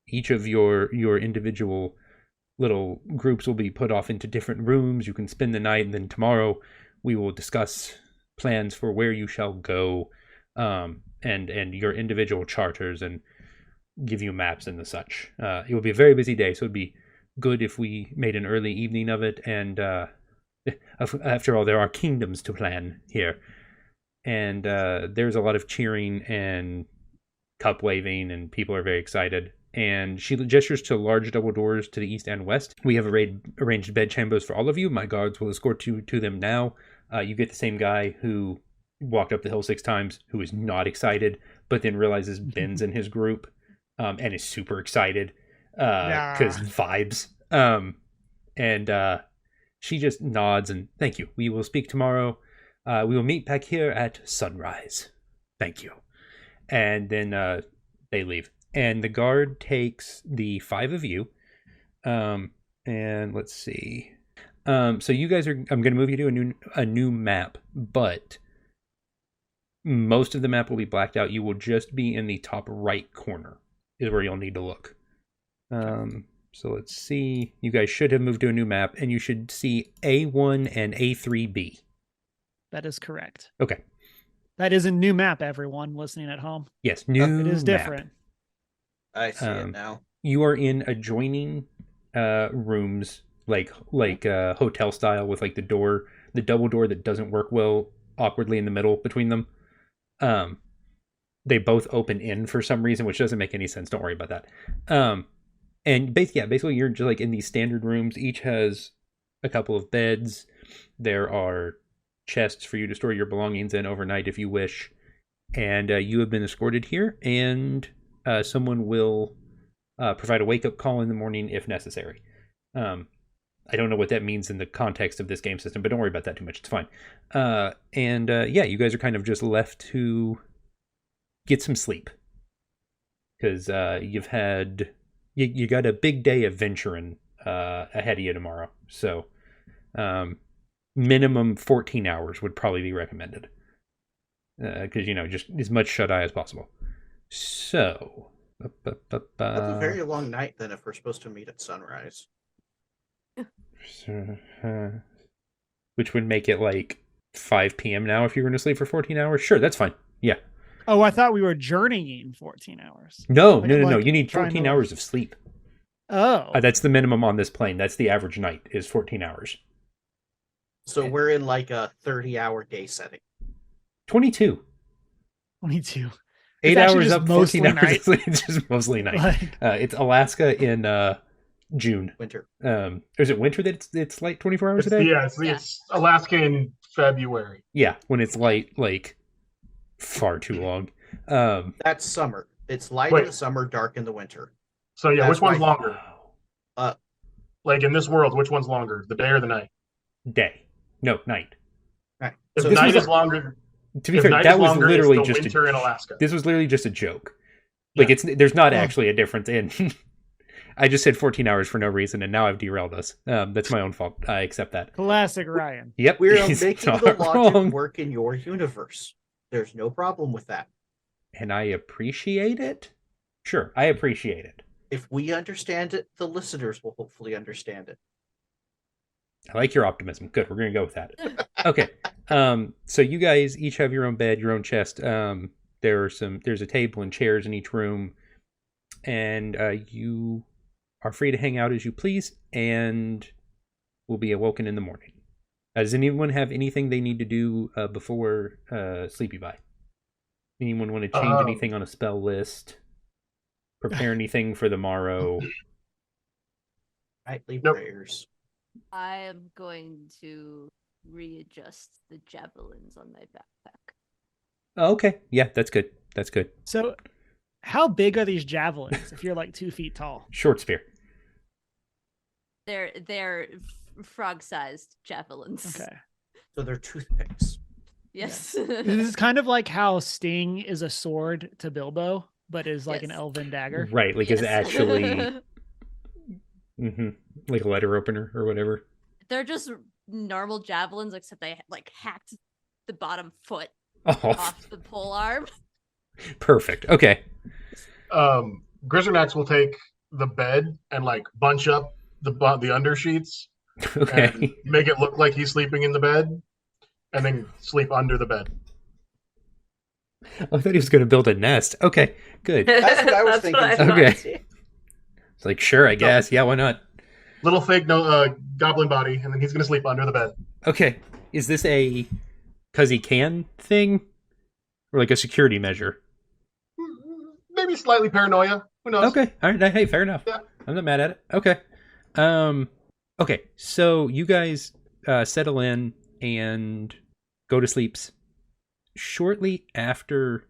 Each of your individual little groups will be put off into different rooms. You can spend the night, and then tomorrow we will discuss plans for where you shall go, and your individual charters, and give you maps and the such. It will be a very busy day, so it'd be good if we made an early evening of it. And after all, there are kingdoms to plan here, and there's a lot of cheering and cup waving, and people are very excited. And she gestures to large double doors to the east and west. We have arranged bed chambers for all of you. My guards will escort you to them now. You get the same guy who walked up the hill 6 times, who is not excited, but then realizes Ben's in his group, and is super excited because vibes. And she just nods and thank you. We will speak tomorrow. We will meet back here at sunrise. Thank you. And then they leave. And the guard takes the 5 of you. And let's see. So you guys I'm going to move you to a new map, but most of the map will be blacked out. You will just be in the top right corner is where you'll need to look. So let's see. You guys should have moved to a new map, and you should see A1 and A3B. That is correct. Okay. That is a new map, everyone listening at home. Yes, new It is map. different. I see it now. You are in adjoining rooms, like hotel style, with like the double door that doesn't work well, awkwardly in the middle between them. They both open in for some reason, which doesn't make any sense. Don't worry about that. And basically you're just like in these standard rooms. Each has a couple of beds. There are chests for you to store your belongings in overnight if you wish. And you have been escorted here, and someone will provide a wake-up call in the morning if necessary. I don't know what that means in the context of this game system, but don't worry about that too much. It's fine. You guys are kind of just left to get some sleep. Because you've had... You got a big day of venturing ahead of you tomorrow. So minimum 14 hours would probably be recommended. Because, just as much shut-eye as possible. So... That's a very long night then if we're supposed to meet at sunrise. Which would make it like 5 p.m. now if you were going to sleep for 14 hours. Sure, that's fine. Yeah. Oh, I thought we were journeying 14 hours. No. You need 14 hours of sleep. Oh. That's the minimum on this plane. That's the average night is 14 hours. So we're in like a 30-hour day setting. 22. 22. 8 hours up, 14 hours night. It's just mostly night. It's Alaska in June. Winter. Or is it winter that it's light 24 hours a day? Yeah, it's Alaska in February. Yeah, when it's light like far too long. That's summer. It's light in the summer, dark in the winter. So yeah, which one's longer? Like in this world, which one's longer, the day or the night? Day. No, night. Right. If So night is longer... To be fair, that was literally just winter in Alaska. This was literally just a joke. Like there's not actually a difference in. I just said 14 hours for no reason, and now I've derailed us. That's my own fault. I accept that. Classic Ryan. Yep, we're making the logic wrong. work in your universe. There's no problem with that. And I appreciate it. Sure, I appreciate it. If we understand it, the listeners will hopefully understand it. I like your optimism. Good. We're going to go with that. Okay. So you guys each have your own bed, your own chest. There's a table and chairs in each room, and you are free to hang out as you please, and will be awoken in the morning. Does anyone have anything they need to do before sleepy by? Anyone want to change anything on a spell list? Prepare anything for the morrow? Nightly prayers. I am going to readjust the javelins on my backpack. Oh, okay. Yeah, that's good. That's good. So, how big are these javelins if you're like 2 feet tall? Short spear. They're frog-sized javelins. Okay. So they're toothpicks. Yes. This is kind of like how Sting is a sword to Bilbo, but is like an elven dagger. Right, like is actually like a letter opener or whatever. They're just normal javelins, except they like hacked the bottom foot off the pole arm. Perfect. Okay. Grizzernax will take the bed and like bunch up the under sheets. Okay. And make it look like he's sleeping in the bed, and then sleep under the bed. I thought he was going to build a nest. Okay, good. That's what I was thinking. Okay. It's like, sure, I guess. Yeah, why not? Little fake goblin body, and then he's going to sleep under the bed. Okay. Is this a because he can thing? Or like a security measure? Maybe slightly paranoia. Who knows? Okay. All right. Hey, fair enough. Yeah. I'm not mad at it. Okay. Okay. So you guys settle in and go to sleeps. Shortly after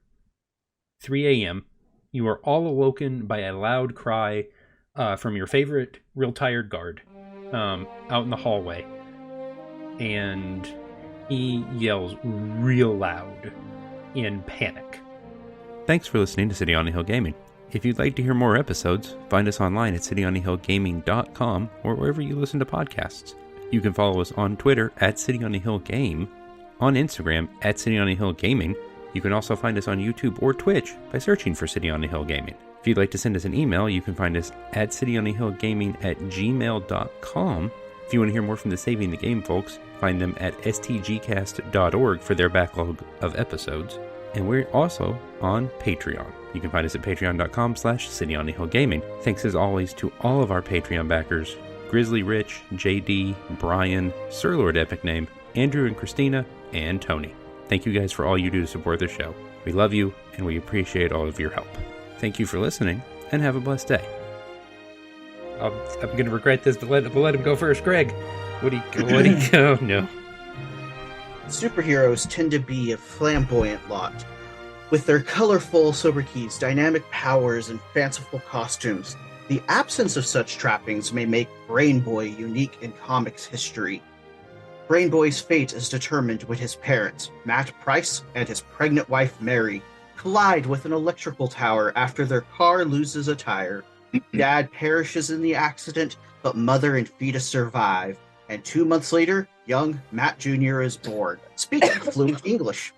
3 a.m., you are all awoken by a loud cry from your favorite real tired guard out in the hallway. And he yells real loud in panic. Thanks for listening to City on a Hill Gaming. If you'd like to hear more episodes, find us online at cityonahillgaming.com or wherever you listen to podcasts. You can follow us on Twitter at cityonahillgame, on Instagram at cityonahillgaming. You can also find us on YouTube or Twitch by searching for City on a Hill Gaming. If you'd like to send us an email, you can find us at cityonahillgaming@gmail.com. If you want to hear more from the Saving the Game folks, find them at stgcast.org for their backlog of episodes. And we're also on Patreon. You can find us at patreon.com/cityonahillgaming. Thanks as always to all of our Patreon backers, Grizzly Rich, JD, Bryan, Sir Lord Epicname, Andrew and Christina, and Tony. Thank you guys for all you do to support the show. We love you, and we appreciate all of your help. Thank you for listening, and have a blessed day. I'm going to regret this, but we'll let him go first. Greg, what do you go? No. Superheroes tend to be a flamboyant lot. With their colorful sobriquets, dynamic powers, and fanciful costumes, the absence of such trappings may make Brain Boy unique in comics history. Brain Boy's fate is determined when his parents, Matt Price and his pregnant wife Mary, collide with an electrical tower after their car loses a tire. Dad perishes in the accident, but mother and fetus survive. And 2 months later, young Matt Jr. is born, speaking fluent English.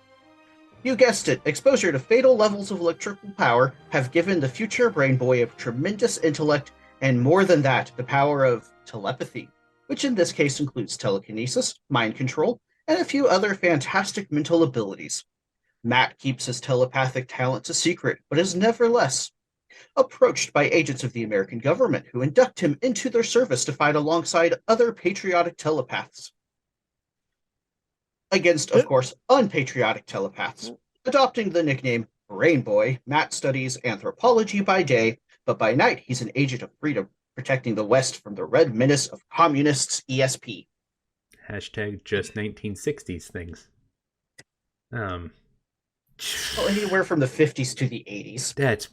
You guessed it, exposure to fatal levels of electrical power have given the future Brain Boy a tremendous intellect, and more than that, the power of telepathy, which in this case includes telekinesis, mind control, and a few other fantastic mental abilities. Matt keeps his telepathic talents a secret, but is nevertheless approached by agents of the American government who induct him into their service to fight alongside other patriotic telepaths. Against, of course, unpatriotic telepaths. Adopting the nickname Brain Boy, Matt studies anthropology by day, but by night he's an agent of freedom, protecting the West from the red menace of communists' ESP. Hashtag just 1960s things. Well, anywhere from the 50s to the 80s. That's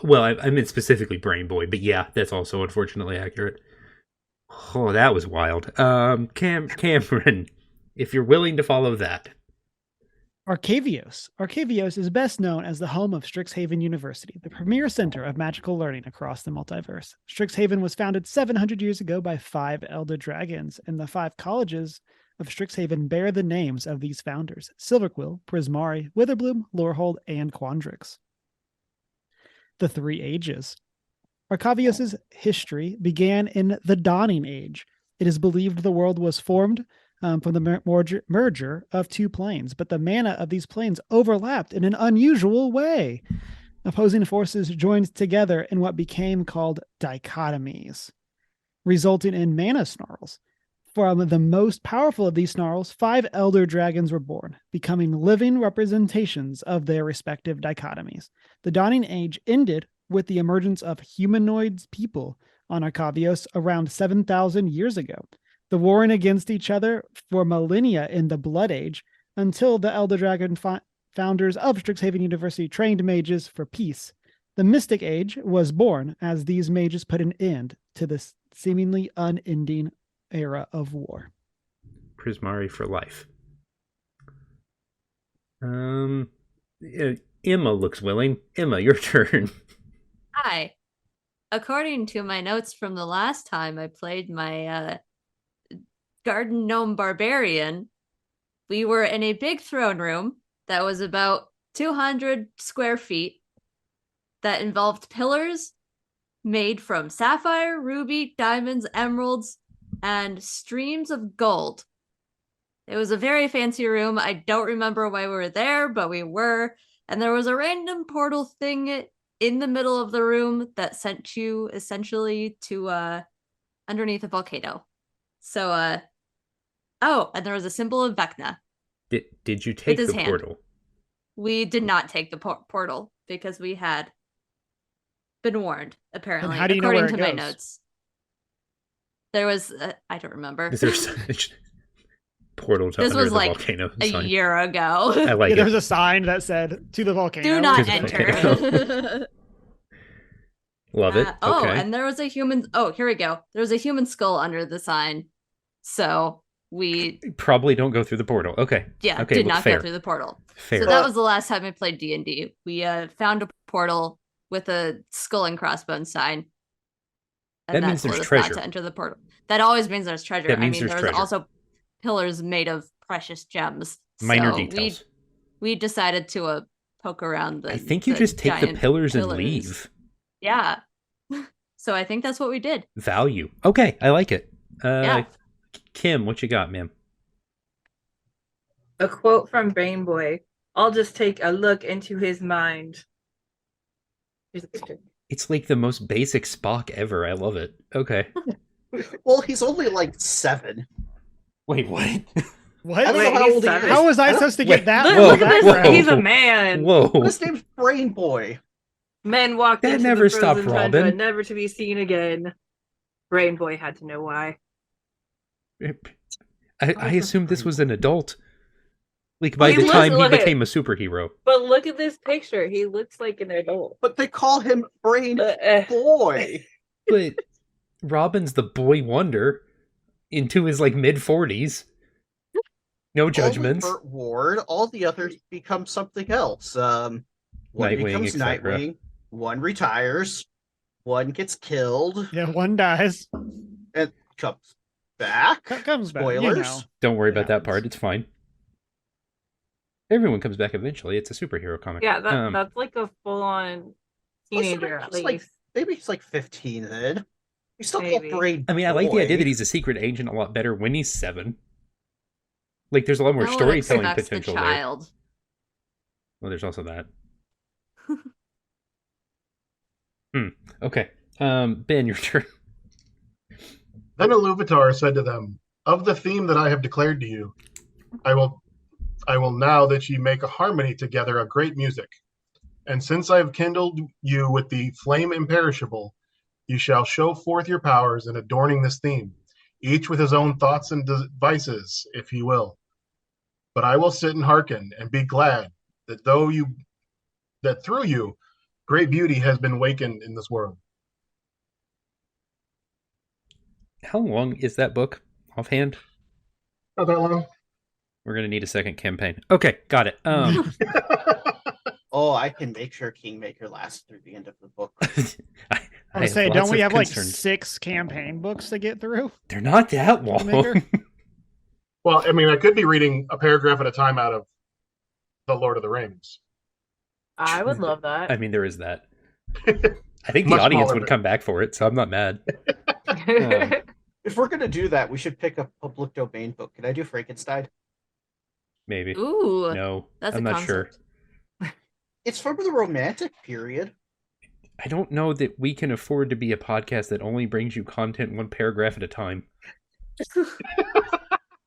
well, I meant specifically Brain Boy, but yeah, that's also unfortunately accurate. Oh, that was wild. Cameron, if you're willing to follow that. Arcavios. Arcavios is best known as the home of Strixhaven University, the premier center of magical learning across the multiverse. Strixhaven was founded 700 years ago by 5 elder dragons, and the 5 colleges of Strixhaven bear the names of these founders: Silverquill, Prismari, Witherbloom, Lorehold, and Quandrix. The 3 Ages. Arcavios' history began in the Dawning Age, It is believed the world was formed from the merger of two planes, but the mana of these planes overlapped in an unusual way. Opposing forces joined together in what became called dichotomies, resulting in mana snarls. From the most powerful of these snarls, 5 elder dragons were born, becoming living representations of their respective dichotomies. The Dawning Age ended with the emergence of humanoid people on Arcavios around 7,000 years ago. The warring against each other for millennia in the Blood Age, until the Elder Dragon founders of Strixhaven University trained mages for peace. The Mystic Age was born as these mages put an end to this seemingly unending era of war. Prismari for life. Emma looks willing. Emma, your turn. Hi. According to my notes from the last time I played my Garden Gnome Barbarian, we were in a big throne room that was about 200 square feet that involved pillars made from sapphire, ruby, diamonds, emeralds, and streams of gold. It was a very fancy room. I don't remember why we were there, but we were. And there was a random portal thing in the middle of the room that sent you essentially to underneath a volcano. So, and there was a symbol of Vecna. Did you take the portal? We did not take the portal because we had been warned, apparently. And how do you know where it my goes? notes. There was, I don't remember. Is there such portal to this under was the like volcano a sign? year ago. I like There it. was a sign that said, "To the volcano." Do not To the enter. volcano. Love it. Oh, okay. and there was a human. Oh, here we go. There was a human skull under the sign. So we probably don't go through the portal. Okay. Yeah, okay, did not fair. go through the portal. Fair. So that was the last time I played D&D. We found a portal with a skull and crossbones sign. And that means there's told us treasure. not to enter the portal. That always means there's treasure. That means there there's was treasure. also pillars made of precious gems. Minor so details. We decided to poke around the I think you just take the giant pillars and leave. Yeah. So I think that's what we did. Value. Okay, I like it. Yeah. Kim, what you got, ma'am? A quote from Brain Boy. I'll just take a look into his mind. Here's a picture. It's like the most basic Spock ever. I love it. Okay. Well, he's only like 7. Wait, what? What? I don't know how old he is. How was I supposed to get that? Look at this. Whoa. He's a man. Whoa. His name's Brain Boy. Men walked That into never the stopped frozen tundra, Robin. never to be seen again. Brain Boy had to know why. I assumed this was an adult. Like, by the He time he looks- became a superhero. But look at this picture. He looks like an adult. But they call him Brain Boy. But Robin's the boy wonder into his, like, mid-40s. No judgments. Only Burt Ward, all the others become something else. One Nightwing, becomes etc. Nightwing, one retires, one gets killed, Yeah, one dies, and comes back. comes back. Spoilers. You know. Don't worry It about that happens. part. It's fine. Everyone comes back eventually. It's a superhero comic. Yeah, that's like a full-on teenager at He's least. maybe he's like 15 then. He's still Maybe. called Brain I mean, I like the Boy. idea that he's a secret agent a lot better when he's 7. Like, there's a lot more No one storytelling expects the potential there. child. Well, there's also that. Okay. Ben, your turn. Then Iluvatar said to them, "Of the theme that I have declared to you, I will now that ye make a harmony together a great music. And since I have kindled you with the flame imperishable, you shall show forth your powers in adorning this theme, each with his own thoughts and devices, if he will. But I will sit and hearken and be glad that through you, great beauty has been wakened in this world." How long is that book offhand? Not that long. We're going to need a second campaign. Okay, got it. Oh, I can make sure Kingmaker lasts through the end of the book. I I was have saying, lots don't we of have like concerns. 6 campaign books to get through? They're not that long. Kingmaker? Well, I mean, I could be reading a paragraph at a time out of The Lord of the Rings. I would love that. I mean, there is that. I think the Much audience smaller would bit. come back for it, so I'm not mad. Um, If we're gonna do that, we should pick a public domain book. Can I do Frankenstein? Maybe. Ooh, No, that's I'm a not sure. concept. It's from the Romantic period. I don't know that we can afford to be a podcast that only brings you content one paragraph at a time.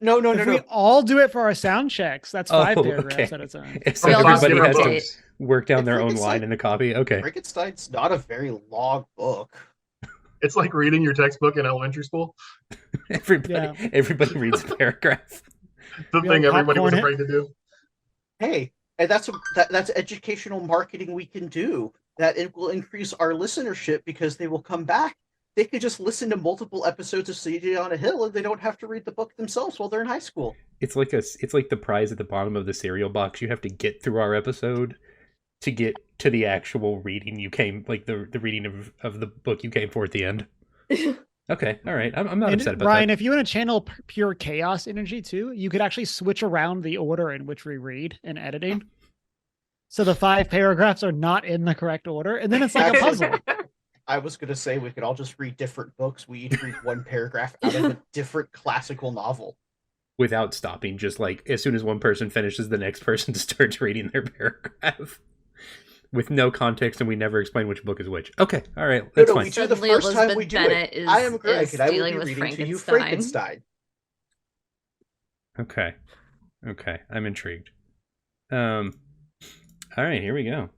No. If we all do it for our sound checks, that's 5 Oh, paragraphs okay. at a time. So We all just everybody has to rotate. work down their own Frankenstein- line in the copy. Okay. Frankenstein's not a very long book. It's like reading your textbook in elementary school. Everybody reads a paragraph. The We thing like everybody was popcorn it. afraid to do. Hey, and that's educational marketing we can do. That it will increase our listenership because they will come back. They could just listen to multiple episodes of City on a Hill, and they don't have to read the book themselves while they're in high school. It's like the prize at the bottom of the cereal box. You have to get through our episode to get to the actual reading you came, like the reading of the book you came for at the end. Okay, all right. I'm not And upset about Bryan, that. if you want to channel pure chaos energy too, you could actually switch around the order in which we read in editing. So the 5 paragraphs are not in the correct order, and then it's like a puzzle. I was going to say we could all just read different books. We each read one paragraph out of a different classical novel. Without stopping, just like as soon as one person finishes, the next person starts reading their paragraph. With no context, and we never explain which book is which. Okay, all right, that's No, fine. we do the Suddenly first time Elizabeth we do Bennet it. I am Greg, is and I will be dealing with reading to you Frankenstein. Frankenstein. Okay, I'm intrigued. All right, here we go.